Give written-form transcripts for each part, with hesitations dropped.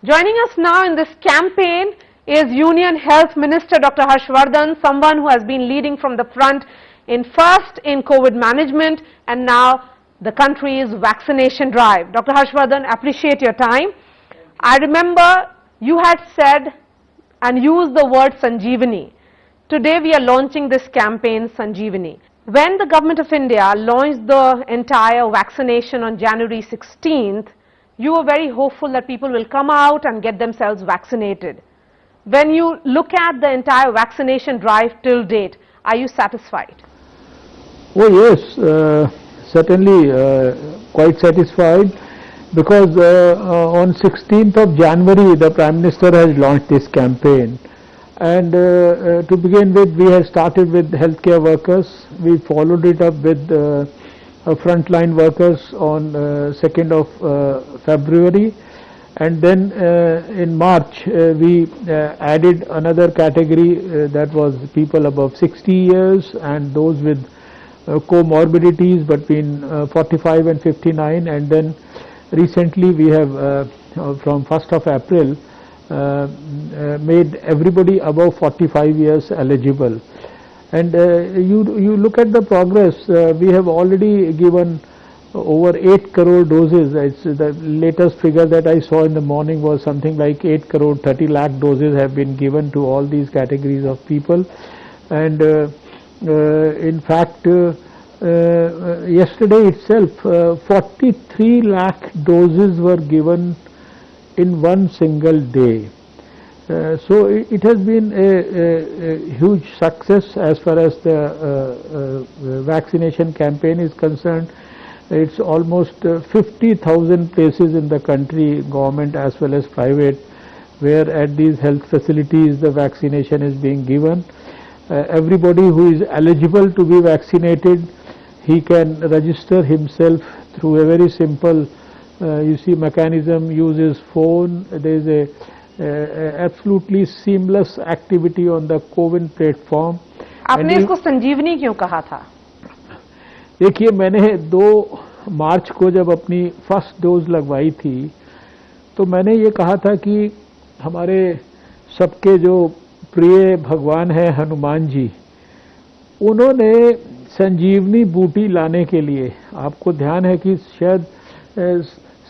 Joining us now in this campaign is Union Health Minister Dr. Harshvardhan, someone who has been leading from the front first in COVID management and now the country's vaccination drive. Dr. Harshvardhan, appreciate your time. I remember you had said and used the word Sanjeevani. Today we are launching this campaign Sanjeevani. When the Government of India launched the entire vaccination on January 16th, you were very hopeful that people will come out and get themselves vaccinated. When you look at the entire vaccination drive till date, are you satisfied? Oh yes, certainly quite satisfied, because on 16th of January the Prime Minister has launched this campaign, and to begin with we had started with healthcare workers. We followed it up with frontline workers on 2nd of February, and then in March we added another category, that was people above 60 years and those with comorbidities between 45 and 59, and then recently we have from 1st of April made everybody above 45 years eligible. And you look at the progress. We have already given over 8 crore doses. It's the latest figure that I saw in the morning was something like 8 crore 30 lakh doses have been given to all these categories of people. And in fact yesterday itself 43 lakh doses were given in one single day. So it has been a huge success as far as the vaccination campaign is concerned. It's almost 50,000 places in the country, government as well as private, where at these health facilities the vaccination is being given. Everybody who is eligible to be vaccinated, he can register himself through a very simple mechanism, uses phone. There is a absolutely seamless activity on the CoWIN platform. आपने इसको संजीवनी क्यों कहा था? देखिए, मैंने 2 मार्च को जब अपनी फर्स्ट डोज लगवाई थी तो मैंने ये कहा था कि हमारे सबके जो प्रिय भगवान है हनुमान जी, उन्होंने संजीवनी बूटी लाने के लिए, आपको ध्यान है कि शायद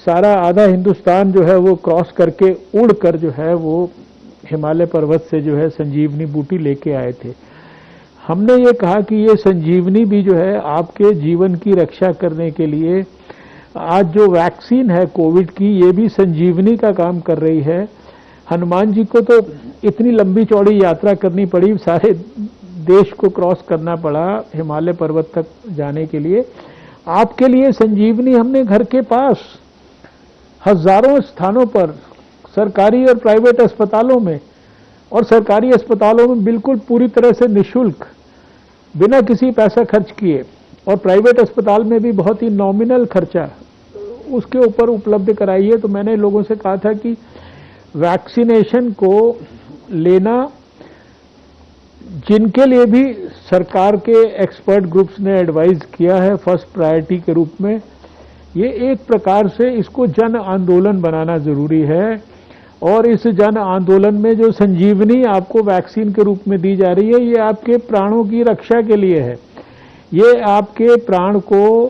सारा आधा हिंदुस्तान जो है वो क्रॉस करके उड़कर जो है वो हिमालय पर्वत से जो है संजीवनी बूटी लेके आए थे। हमने ये कहा कि ये संजीवनी भी जो है आपके जीवन की रक्षा करने के लिए, आज जो वैक्सीन है कोविड की, ये भी संजीवनी का काम कर रही है। हनुमान जी को तो इतनी लंबी चौड़ी यात्रा करनी पड़ी, सारे देश को क्रॉस करना पड़ा हिमालय पर्वत तक जाने के लिए। आपके लिए संजीवनी हमने घर के पास हजारों स्थानों पर, सरकारी और प्राइवेट अस्पतालों में, और सरकारी अस्पतालों में बिल्कुल पूरी तरह से निःशुल्क, बिना किसी पैसा खर्च किए, और प्राइवेट अस्पताल में भी बहुत ही नॉमिनल खर्चा उसके ऊपर उपलब्ध कराई है। तो मैंने लोगों से कहा था कि वैक्सीनेशन को लेना, जिनके लिए भी सरकार के एक्सपर्ट ग्रुप्स ने एडवाइज किया है फर्स्ट प्रायोरिटी के रूप में, ये एक प्रकार से इसको जन आंदोलन बनाना जरूरी है। और इस जन आंदोलन में जो संजीवनी आपको वैक्सीन के रूप में दी जा रही है, ये आपके प्राणों की रक्षा के लिए है। ये आपके प्राण को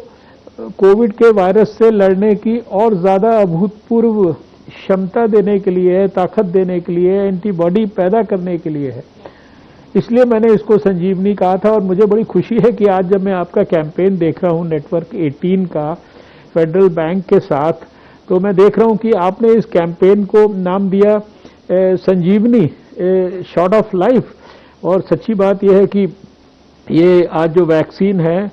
कोविड के वायरस से लड़ने की और ज़्यादा अभूतपूर्व क्षमता देने के लिए है, ताकत देने के लिए, एंटीबॉडी पैदा करने के लिए है। इसलिए मैंने इसको संजीवनी कहा था। और मुझे बड़ी खुशी है कि आज जब मैं आपका कैंपेन देख रहा हूँ नेटवर्क 18 का फेडरल बैंक के साथ, तो मैं देख रहा हूं कि आपने इस कैंपेन को नाम दिया संजीवनी, शॉट ऑफ लाइफ। और सच्ची बात यह है कि ये आज जो वैक्सीन है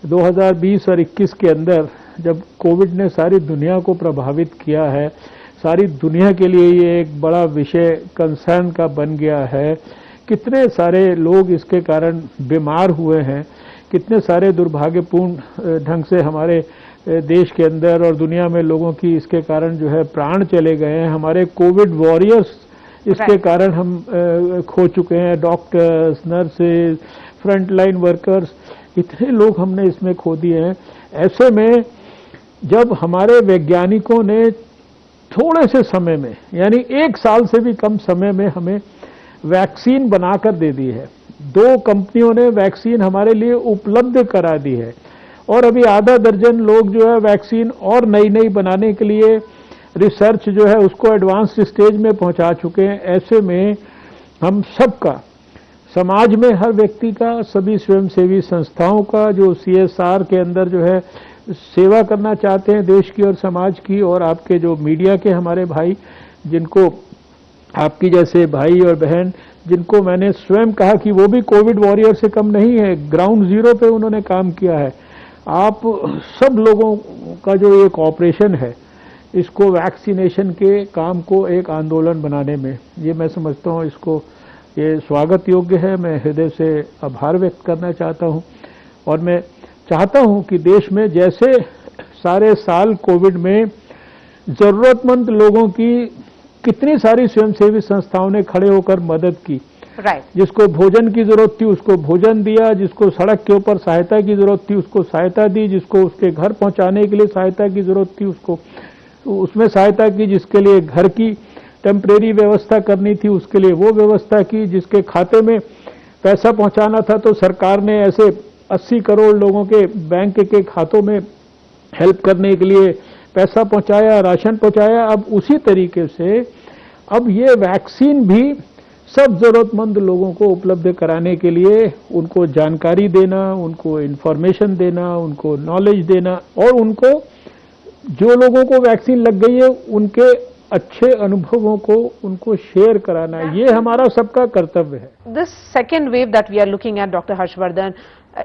2020 और 21 के अंदर, जब कोविड ने सारी दुनिया को प्रभावित किया है, सारी दुनिया के लिए ये एक बड़ा विषय कंसर्न का बन गया है। कितने सारे लोग इसके कारण बीमार हुए हैं, कितने सारे दुर्भाग्यपूर्ण ढंग से हमारे देश के अंदर और दुनिया में लोगों की इसके कारण जो है प्राण चले गए हैं। हमारे कोविड वॉरियर्स इसके कारण हम खो चुके हैं, डॉक्टर्स, नर्सेज, फ्रंटलाइन वर्कर्स, इतने लोग हमने इसमें खो दिए हैं। ऐसे में जब हमारे वैज्ञानिकों ने थोड़े से समय में, यानी 1 साल से भी कम समय में हमें वैक्सीन बनाकर दे दी है। 2 कंपनियों ने वैक्सीन हमारे लिए उपलब्ध करा दी है और अभी आधा दर्जन लोग जो है वैक्सीन और नई नई बनाने के लिए रिसर्च जो है उसको एडवांस स्टेज में पहुंचा चुके हैं। ऐसे में हम सबका, समाज में हर व्यक्ति का, सभी स्वयंसेवी संस्थाओं का जो CSR के अंदर जो है सेवा करना चाहते हैं देश की और समाज की, और आपके जो मीडिया के हमारे भाई, जिनको आपकी जैसे भाई और बहन, जिनको मैंने स्वयं कहा कि वो भी कोविड वॉरियर से कम नहीं है, ग्राउंड जीरो पे उन्होंने काम किया है। आप सब लोगों का जो एक ऑपरेशन है, इसको वैक्सीनेशन के काम को एक आंदोलन बनाने में, ये मैं समझता हूँ इसको ये स्वागत योग्य है। मैं हृदय से आभार व्यक्त करना चाहता हूँ और मैं चाहता हूँ कि देश में जैसे सारे साल कोविड में जरूरतमंद लोगों की कितनी सारी स्वयंसेवी संस्थाओं ने खड़े होकर मदद की, जिसको भोजन की जरूरत थी उसको भोजन दिया, जिसको सड़क के ऊपर सहायता की जरूरत थी उसको सहायता दी, जिसको उसके घर पहुंचाने के लिए सहायता की जरूरत थी उसको उसमें सहायता की, जिसके लिए घर की टेम्परेरी व्यवस्था करनी थी उसके लिए वो व्यवस्था की, जिसके खाते में पैसा पहुंचाना था तो सरकार ने ऐसे 80 करोड़ लोगों के बैंक के खातों में हेल्प करने के लिए पैसा पहुंचाया, राशन पहुंचाया। अब उसी तरीके से अब ये वैक्सीन भी सब जरूरतमंद लोगों को उपलब्ध कराने के लिए उनको जानकारी देना, उनको इन्फॉर्मेशन देना, उनको नॉलेज देना और उनको, जो लोगों को वैक्सीन लग गई है उनके अच्छे अनुभवों को उनको शेयर कराना, ये हमारा सबका कर्तव्य है। This second wave that we are looking at, Dr. Harshvardhan,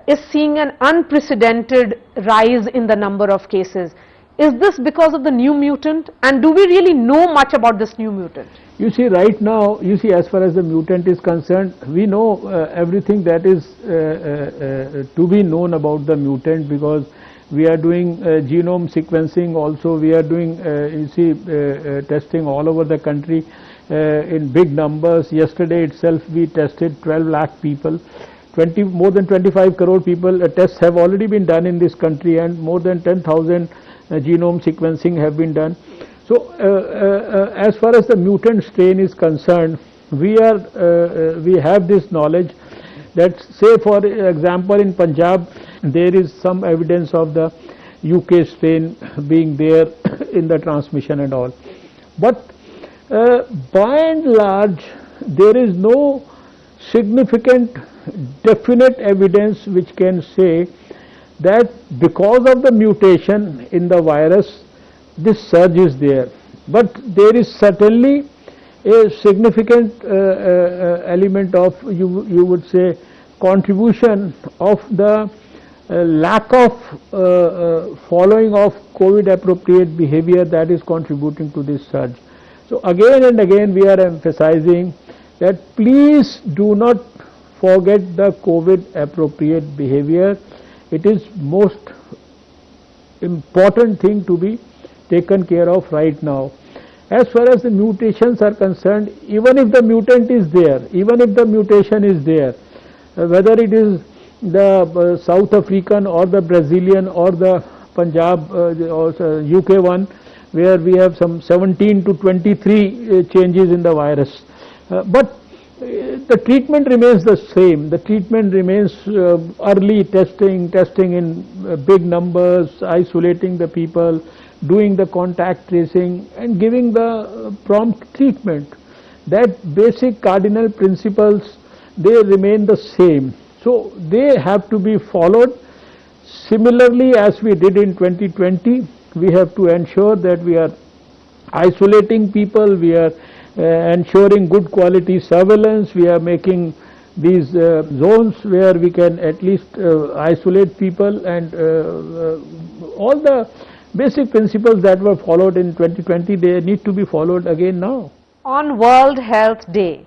is seeing an unprecedented rise in the number of cases. Is this because of the new mutant, and do we really know much about this new mutant? You see, right now, you see, as far as the mutant is concerned, we know everything that is to be known about the mutant, because we are doing genome sequencing also. We are doing, you see, testing all over the country in big numbers. Yesterday itself, we tested 12 lakh people. More than 25 crore people tests have already been done in this country, and more than 10,000 genome sequencing have been done. So, as far as the mutant strain is concerned, we have this knowledge that, say for example, in Punjab, there is some evidence of the UK strain being there in the transmission and all. But by and large, there is no significant definite evidence which can say that because of the mutation in the virus, this surge is there. But there is certainly a significant element of, you would say, contribution of the lack of following of COVID appropriate behavior that is contributing to this surge. So again and again we are emphasizing that please do not forget the COVID appropriate behavior. It is most important thing to be taken care of right now. As far as the mutations are concerned, even if the mutant is there, even if the mutation is there, whether it is the South African or the Brazilian or the Punjab or UK one, where we have some 17 to 23 changes in the virus, but the treatment remains the same. The treatment remains early testing in big numbers, isolating the people, doing the contact tracing and giving the prompt treatment. That basic cardinal principles, they remain the same. So they have to be followed. Similarly, as we did in 2020, we have to ensure that we are isolating people, we are ensuring good quality surveillance, we are making these zones where we can at least isolate people, and all the basic principles that were followed in 2020, they need to be followed again now. On World Health Day,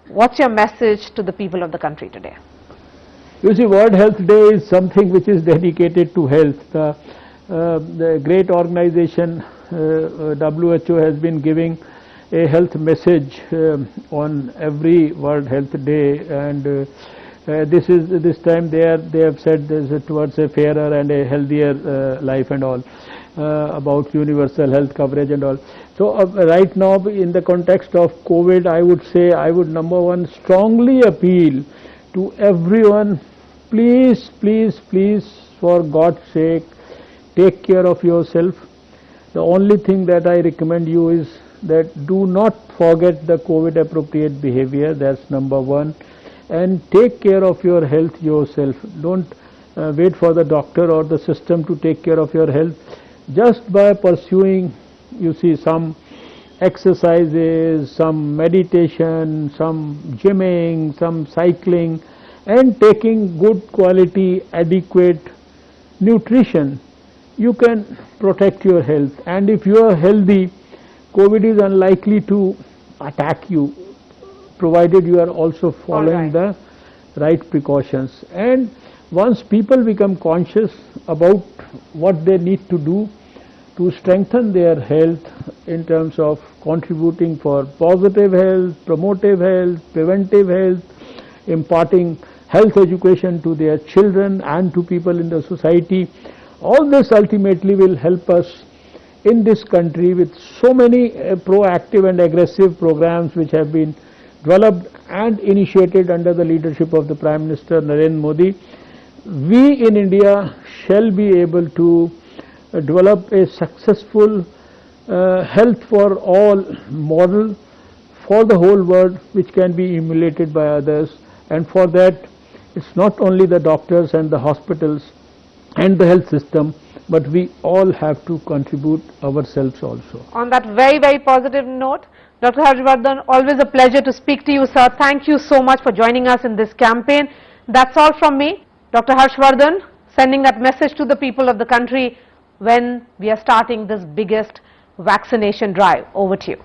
what's your message to the people of the country today? You see, World Health Day is something which is dedicated to health. The great organization WHO has been giving a health message on every World Health Day, and this time they have said this towards a fairer and a healthier life and all. about universal health coverage and all. So right now in the context of COVID, I would say, I would number one strongly appeal to everyone, please, please, please, for God's sake, take care of yourself. The only thing that I recommend you is that do not forget the COVID appropriate behavior, that's number one, and take care of your health yourself. Don't wait for the doctor or the system to take care of your health. Just by pursuing, you see, some exercises, some meditation, some gymming, some cycling, and taking good quality, adequate nutrition, you can protect your health. And if you are healthy, COVID is unlikely to attack you, provided you are also following the right precautions. And once people become conscious about what they need to do to strengthen their health in terms of contributing for positive health, promotive health, preventive health, imparting health education to their children and to people in the society, all this ultimately will help us in this country with so many proactive and aggressive programs which have been developed and initiated under the leadership of the Prime Minister Narendra Modi. We in India shall be able to develop a successful health for all model for the whole world, which can be emulated by others. And for that, it's not only the doctors and the hospitals and the health system, but we all have to contribute ourselves also. On that very, very positive note, Dr. Harshvardhan, always a pleasure to speak to you, sir. Thank you so much for joining us in this campaign. That's all from me. Dr. Harshvardhan, sending that message to the people of the country when we are starting this biggest vaccination drive. Over to you.